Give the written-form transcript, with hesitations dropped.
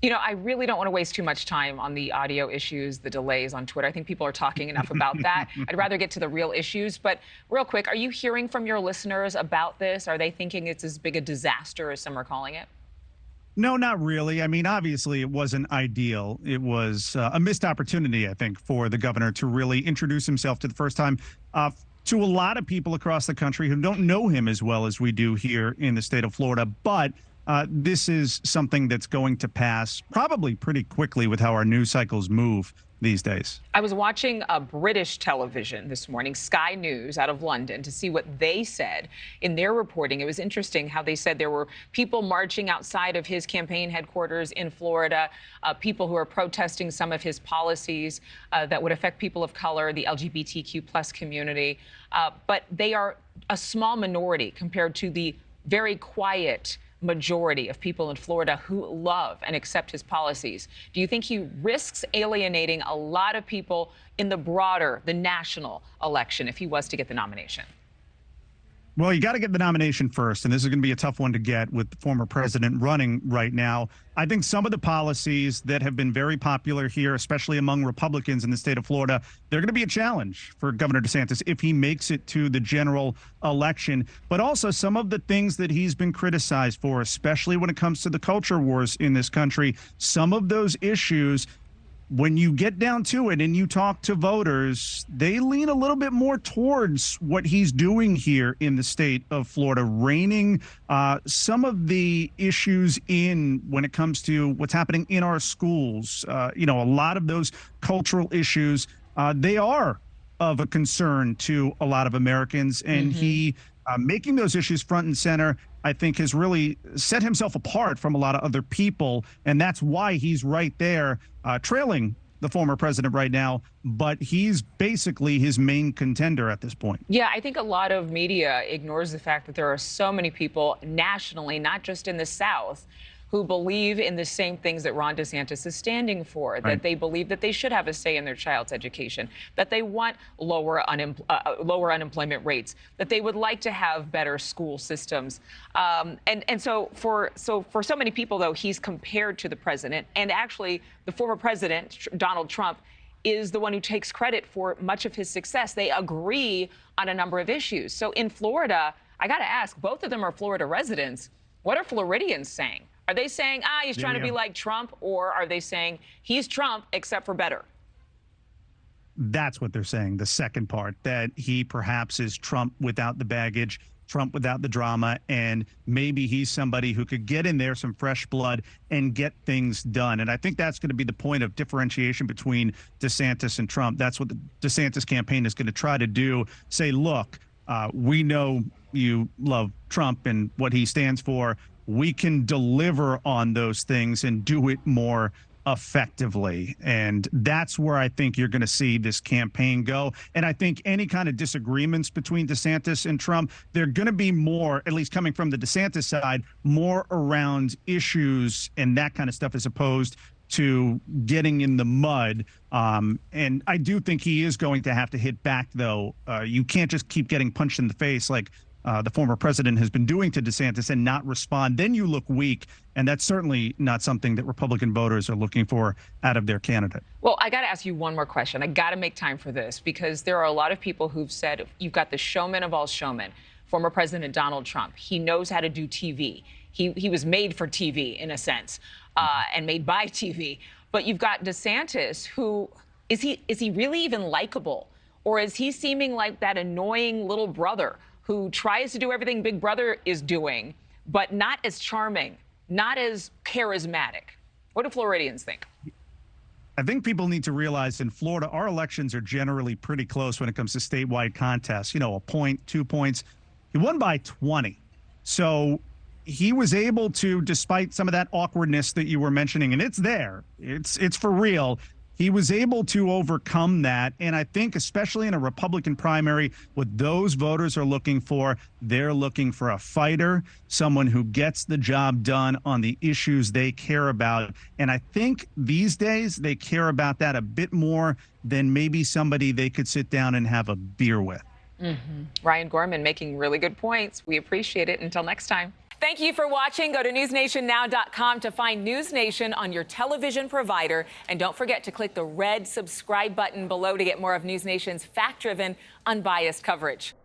I really don't want to waste too much time on the audio issues, the delays on Twitter. I think people are talking enough about that. I'd rather get to the real issues. But real quick, are you hearing from your listeners about this? Are they thinking it's as big a disaster as some are calling it? No, not really. I mean, obviously, it wasn't ideal. It was a missed opportunity, I think, for the governor to really introduce himself to the first time to a lot of people across the country who don't know him as well as we do here in the state of Florida. But this is something that's going to pass probably pretty quickly with how our news cycles move these days. I was watching a British television this morning, Sky News out of London, to see what they said in their reporting. It was interesting how they said there were people marching outside of his campaign headquarters in Florida, people who are protesting some of his policies that would affect people of color, the LGBTQ plus community. But they are a small minority compared to the very quiet majority of people in Florida who love and accept his policies. Do you think he risks alienating a lot of people in the national election if he was to get the nomination? Well, you got to get the nomination first, and this is going to be a tough one to get with the former president running right now. I think some of the policies that have been very popular here, especially among Republicans in the state of Florida, they're going to be a challenge for Governor DeSantis if he makes it to the general election. But also some of the things that he's been criticized for, especially when it comes to the culture wars in this country, some of those issues, when you get down to it and you talk to voters, they lean a little bit more towards what he's doing here in the state of Florida, reining some of the issues in when it comes to what's happening in our schools. A lot of those cultural issues, they are of a concern to a lot of Americans. And he making those issues front and center, I think, has really set himself apart from a lot of other people. And that's why he's right there trailing the former president right now. But he's basically his main contender at this point. Yeah, I think a lot of media ignores the fact that there are so many people nationally, not just in the South, who believe in the same things that Ron DeSantis is standing for, Right. that they believe that they should have a say in their child's education, that they want lower unemployment rates, that they would like to have better school systems. So for so many people, though, he's compared to the president. And actually, the former president, Donald Trump, is the one who takes credit for much of his success. They agree on a number of issues. So in Florida, I got to ask, both of them are Florida residents. What are Floridians saying? Are they saying, he's trying to be like Trump, or are they saying he's Trump except for better? That's what they're saying, the second part, that he perhaps is Trump without the baggage, Trump without the drama, and maybe he's somebody who could get in there some fresh blood and get things done. And I think that's going to be the point of differentiation between DeSantis and Trump. That's what the DeSantis campaign is going to try to do. Say, look, we know you love Trump and what he stands for. We can deliver on those things and do it more effectively. And that's where I think you're going to see this campaign go. And I think any kind of disagreements between DeSantis and Trump, they're going to be more, at least coming from the DeSantis side, more around issues and that kind of stuff as opposed to getting in the mud. And I do think he is going to have to hit back, though. You can't just keep getting punched in the face like the former president has been doing to DeSantis and not respond. Then you look weak. And that's certainly not something that Republican voters are looking for out of their candidate. Well, I got to ask you one more question. I got to make time for this because there are a lot of people who've said you've got the showman of all showmen, former President Donald Trump. He knows how to do TV. He was made for TV in a sense and made by TV. But you've got DeSantis, who is he really even likable? Or is he seeming like that annoying little brother who tries to do everything Big Brother is doing, but not as charming, not as charismatic? What do Floridians think? I think people need to realize in Florida, our elections are generally pretty close when it comes to statewide contests. A point, 2 points. He won by 20. So he was able to, despite some of that awkwardness that you were mentioning, and it's there, it's for real, he was able to overcome that. And I think especially in a Republican primary, what those voters are looking for, they're looking for a fighter, someone who gets the job done on the issues they care about. And I think these days they care about that a bit more than maybe somebody they could sit down and have a beer with. Ryan Gorman making really good points. We appreciate it. Until next time. Thank you for watching. Go to newsnationnow.com to find News Nation on your television provider. And don't forget to click the red subscribe button below to get more of News Nation's fact-driven, unbiased coverage.